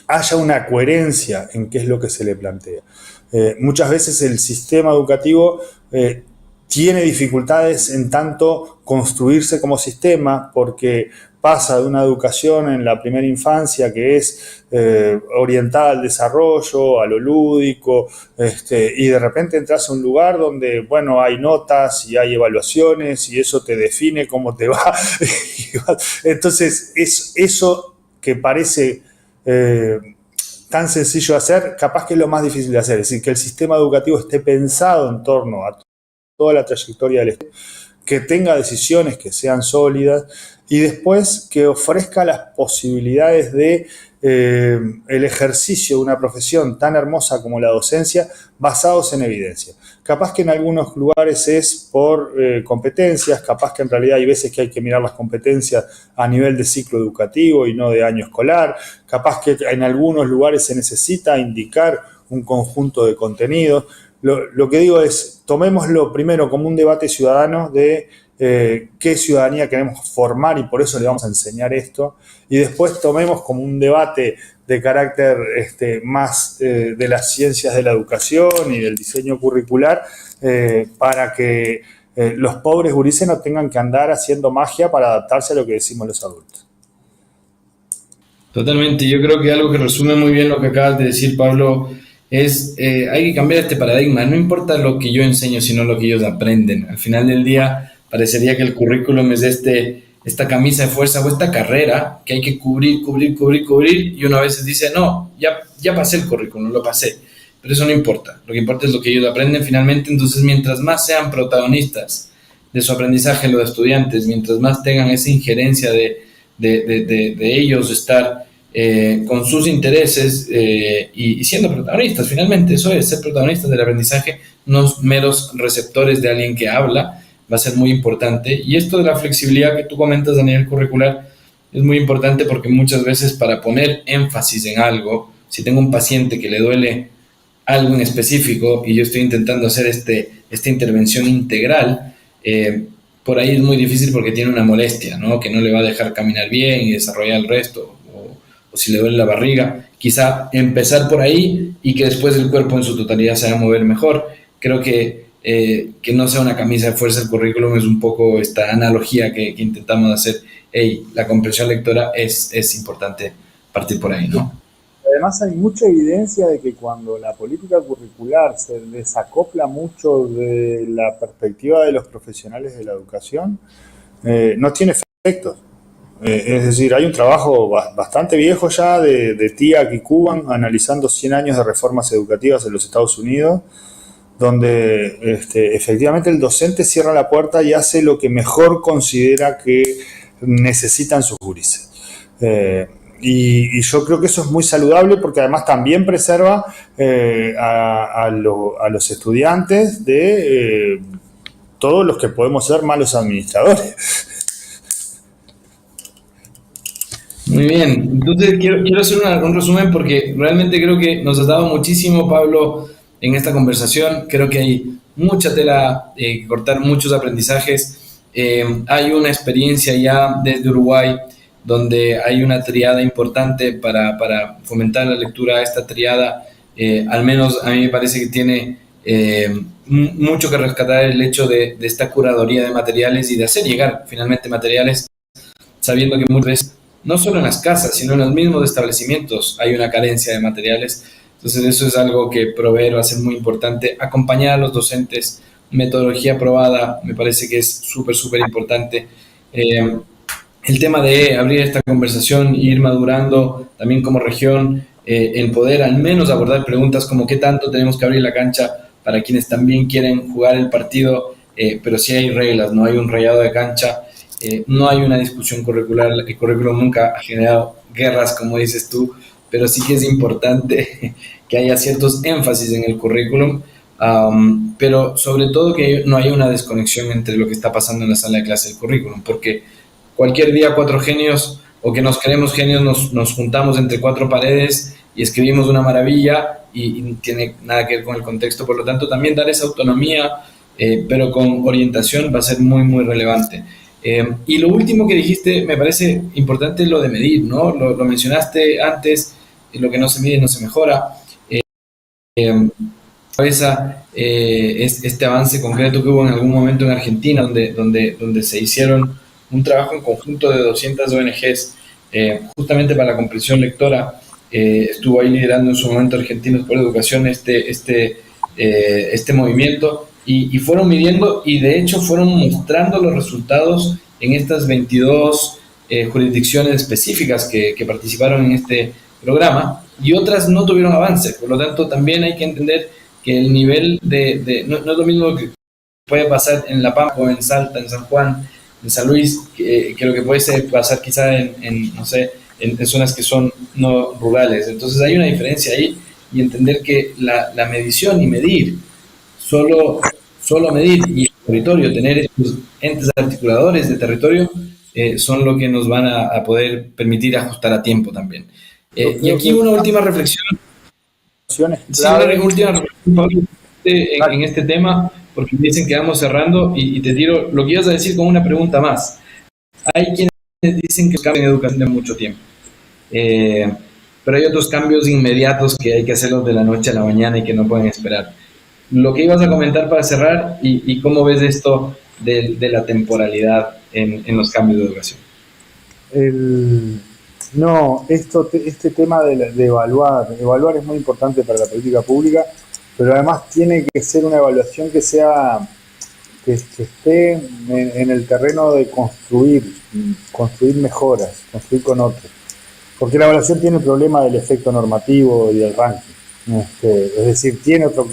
haya una coherencia en qué es lo que se le plantea. Muchas veces el sistema educativo tiene dificultades en tanto construirse como sistema porque pasa de una educación en la primera infancia que es orientada al desarrollo, a lo lúdico, y de repente entras a un lugar donde, bueno, hay notas y hay evaluaciones y eso te define cómo te va. Entonces, eso que parece tan sencillo de hacer, capaz que es lo más difícil de hacer. Es decir, que el sistema educativo esté pensado en torno a toda la trayectoria del Estado, que tenga decisiones que sean sólidas y después que ofrezca las posibilidades de el ejercicio de una profesión tan hermosa como la docencia basados en evidencia. Capaz que en algunos lugares es por competencias, capaz que en realidad hay veces que hay que mirar las competencias a nivel de ciclo educativo y no de año escolar, capaz que en algunos lugares se necesita indicar un conjunto de contenidos. Lo que digo es, tomémoslo primero como un debate ciudadano de qué ciudadanía queremos formar y por eso le vamos a enseñar esto, y después tomemos como un debate de carácter más de las ciencias de la educación y del diseño curricular para que los pobres gurises no tengan que andar haciendo magia para adaptarse a lo que decimos los adultos. Totalmente, yo creo que algo que resume muy bien lo que acabas de decir, Pablo, es hay que cambiar este paradigma. No importa lo que yo enseño, sino lo que ellos aprenden. Al final del día, parecería que el currículum es esta camisa de fuerza o esta carrera que hay que cubrir, y uno a veces dice, no, ya pasé el currículum, lo pasé. Pero eso no importa. Lo que importa es lo que ellos aprenden finalmente. Entonces, mientras más sean protagonistas de su aprendizaje los estudiantes, mientras más tengan esa injerencia de ellos estar con sus intereses y siendo protagonistas, finalmente eso es, ser protagonistas del aprendizaje, no meros receptores de alguien que habla, va a ser muy importante. Y esto de la flexibilidad que tú comentas a nivel curricular es muy importante porque muchas veces para poner énfasis en algo, si tengo un paciente que le duele algo en específico y yo estoy intentando hacer esta intervención integral, por ahí es muy difícil porque tiene una molestia, ¿no? Que no le va a dejar caminar bien y desarrollar el resto, o si le duele la barriga, quizá empezar por ahí y que después el cuerpo en su totalidad se va a mover mejor. Creo que no sea una camisa de fuerza el currículum es un poco esta analogía que intentamos hacer. La comprensión lectora es importante partir por ahí, ¿no? además hay mucha evidencia de que cuando la política curricular se desacopla mucho de la perspectiva de los profesionales de la educación, no tiene efectos. Es decir, hay un trabajo bastante viejo ya de TIAC y Cuban analizando 100 años de reformas educativas en los Estados Unidos, donde efectivamente el docente cierra la puerta y hace lo que mejor considera que necesitan sus gurises. Y yo creo que eso es muy saludable porque además también preserva a los estudiantes de todos los que podemos ser malos administradores. Muy bien, entonces quiero hacer un resumen porque realmente creo que nos has dado muchísimo, Pablo, en esta conversación. Creo que hay mucha tela que cortar, muchos aprendizajes. Hay una experiencia ya desde Uruguay donde hay una triada importante para fomentar la lectura. Esta triada, al menos a mí me parece que tiene mucho que rescatar el hecho de esta curaduría de materiales y de hacer llegar finalmente materiales, sabiendo que muchas veces no solo en las casas, sino en los mismos establecimientos hay una carencia de materiales. Entonces eso es algo que proveer va a ser muy importante. Acompañar a los docentes, metodología aprobada, me parece que es súper, súper importante. El tema de abrir esta conversación, ir madurando también como región, en poder al menos abordar preguntas como qué tanto tenemos que abrir la cancha para quienes también quieren jugar el partido, pero sí hay reglas, no hay un rayado de cancha. No hay una discusión curricular, el currículum nunca ha generado guerras, como dices tú, pero sí que es importante que haya ciertos énfasis en el currículum, pero sobre todo que no haya una desconexión entre lo que está pasando en la sala de clase del currículum, porque cualquier día cuatro genios o que nos creemos genios nos juntamos entre cuatro paredes y escribimos una maravilla y no tiene nada que ver con el contexto. Por lo tanto, también dar esa autonomía, pero con orientación, va a ser muy, muy relevante. Y lo último que dijiste me parece importante, lo de medir, ¿no? Lo mencionaste antes, lo que no se mide no se mejora. Este avance concreto que hubo en algún momento en Argentina, donde se hicieron un trabajo en conjunto de 200 ONGs, justamente para la comprensión lectora. Estuvo ahí liderando en su momento Argentinos por Educación este movimiento. Y fueron midiendo y de hecho fueron mostrando los resultados en estas 22 jurisdicciones específicas que participaron en este programa, y otras no tuvieron avance. Por lo tanto, también hay que entender que el nivel no es lo mismo que puede pasar en La Pampa, en Salta, en San Juan, en San Luis, que lo que puede pasar quizá no sé, en zonas que son no rurales. Entonces hay una diferencia ahí, y entender que la medición y medir, solo medir y el territorio, tener estos entes articuladores de territorio, son lo que nos van a poder permitir ajustar a tiempo también. Y aquí una última reflexión. Sí, una última reflexión, Pablo, en este tema, porque me dicen que vamos cerrando y te tiro lo que ibas a decir con una pregunta más. Hay quienes dicen que los cambios en educación de mucho tiempo, pero hay otros cambios inmediatos que hay que hacerlos de la noche a la mañana y que no pueden esperar. Lo que ibas a comentar para cerrar y cómo ves esto de la temporalidad en los cambios de educación. Este tema de evaluar es muy importante para la política pública, pero además tiene que ser una evaluación que esté en el terreno de construir mejoras, construir con otros, porque la evaluación tiene el problema del efecto normativo y del ranking. Es decir, tiene otro,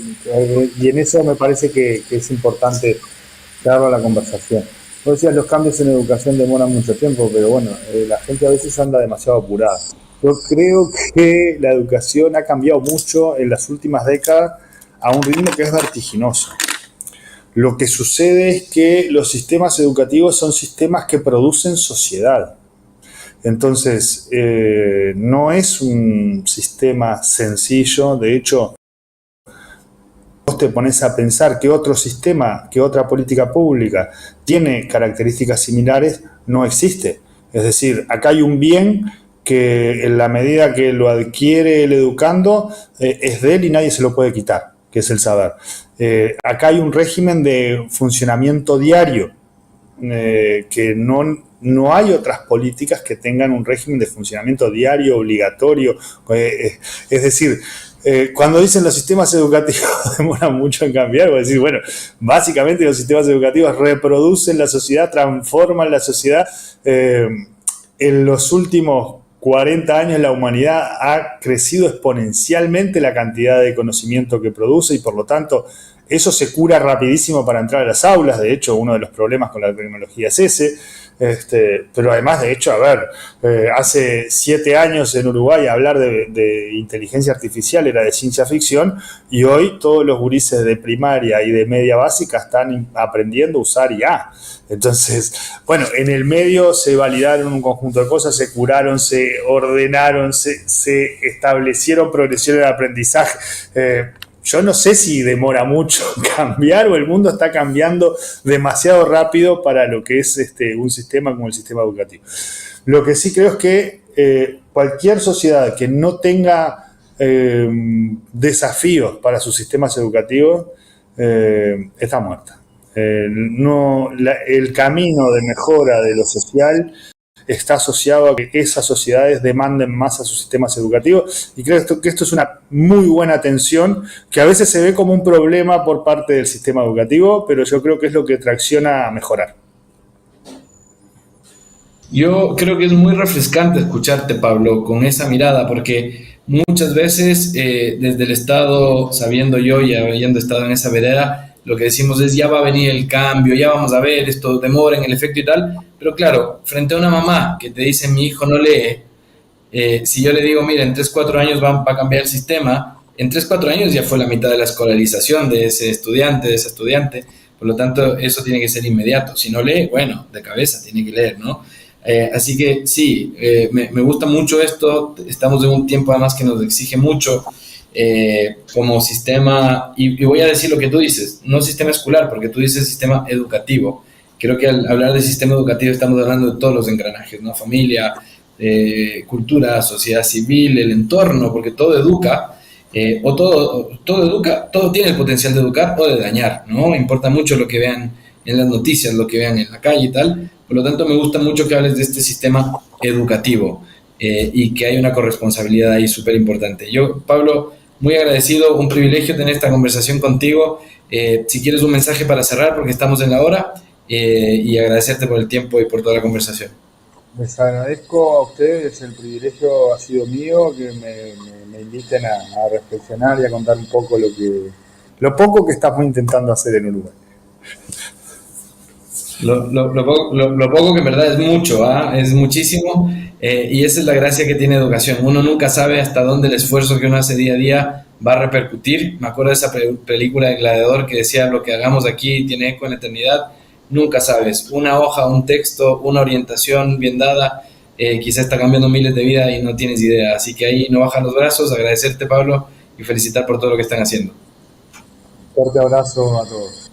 y en eso me parece que es importante darlo a la conversación. Vos decías, los cambios en educación demoran mucho tiempo, pero bueno, la gente a veces anda demasiado apurada. Yo creo que la educación ha cambiado mucho en las últimas décadas a un ritmo que es vertiginoso. Lo que sucede es que los sistemas educativos son sistemas que producen sociedad. Entonces, no es un sistema sencillo. De hecho, vos te pones a pensar que otro sistema, que otra política pública tiene características similares, no existe. Es decir, acá hay un bien que en la medida que lo adquiere el educando, es de él y nadie se lo puede quitar, que es el saber. Acá hay un régimen de funcionamiento diario, que no hay otras políticas que tengan un régimen de funcionamiento diario, obligatorio. Es decir, cuando dicen los sistemas educativos demoran mucho en cambiar, voy a decir, bueno, básicamente los sistemas educativos reproducen la sociedad, transforman la sociedad. En los últimos 40 años la humanidad ha crecido exponencialmente la cantidad de conocimiento que produce y por lo tanto eso se cura rapidísimo para entrar a las aulas. De hecho, uno de los problemas con la tecnología es ese. Pero además, de hecho, hace 7 años en Uruguay hablar de inteligencia artificial era de ciencia ficción y hoy todos los gurises de primaria y de media básica están aprendiendo a usar IA. Entonces, bueno, en el medio se validaron un conjunto de cosas, se curaron, se ordenaron, se establecieron progresiones de aprendizaje. Yo no sé si demora mucho cambiar o el mundo está cambiando demasiado rápido para lo que es un sistema como el sistema educativo. Lo que sí creo es que cualquier sociedad que no tenga desafíos para sus sistemas educativos está muerta. El camino de mejora de lo social está asociado a que esas sociedades demanden más a sus sistemas educativos y creo que esto es una muy buena tensión que a veces se ve como un problema por parte del sistema educativo, pero yo creo que es lo que tracciona a mejorar. Yo creo que es muy refrescante escucharte, Pablo, con esa mirada, porque muchas veces desde el Estado, sabiendo yo y habiendo estado en esa vereda, lo que decimos es ya va a venir el cambio, ya vamos a ver, esto demora en el efecto y tal, pero claro, frente a una mamá que te dice mi hijo no lee, si yo le digo, mira, en 3-4 años va a cambiar el sistema, en 3-4 años ya fue la mitad de la escolarización de ese estudiante, de esa estudiante, por lo tanto eso tiene que ser inmediato, si no lee, bueno, de cabeza tiene que leer, ¿no? Así que sí, me gusta mucho esto, estamos en un tiempo además que nos exige mucho como sistema, y voy a decir lo que tú dices, no sistema escolar, porque tú dices sistema educativo. Creo que al hablar de sistema educativo estamos hablando de todos los engranajes, ¿no? Familia, cultura, sociedad civil, el entorno, porque todo educa, o todo educa, todo tiene el potencial de educar o de dañar, ¿no? Importa mucho lo que vean en las noticias, lo que vean en la calle y tal. Por lo tanto, me gusta mucho que hables de este sistema educativo y que hay una corresponsabilidad ahí súper importante. Yo, Pablo, muy agradecido, un privilegio tener esta conversación contigo. Si quieres un mensaje para cerrar, porque estamos en la hora, y agradecerte por el tiempo y por toda la conversación. Les agradezco a ustedes, el privilegio ha sido mío, que me inviten a reflexionar y a contar un poco lo poco que estamos intentando hacer en Uruguay. Lo poco que en verdad es mucho, es muchísimo, y esa es la gracia que tiene educación. Uno nunca sabe hasta dónde el esfuerzo que uno hace día a día va a repercutir. Me acuerdo de esa película de Gladiador que decía lo que hagamos aquí tiene eco en la eternidad. Nunca sabes, una hoja, un texto, una orientación bien dada, quizá está cambiando miles de vidas y no tienes idea. Así que ahí no bajan los brazos, agradecerte, Pablo, y felicitar por todo lo que están haciendo. Fuerte abrazo a todos.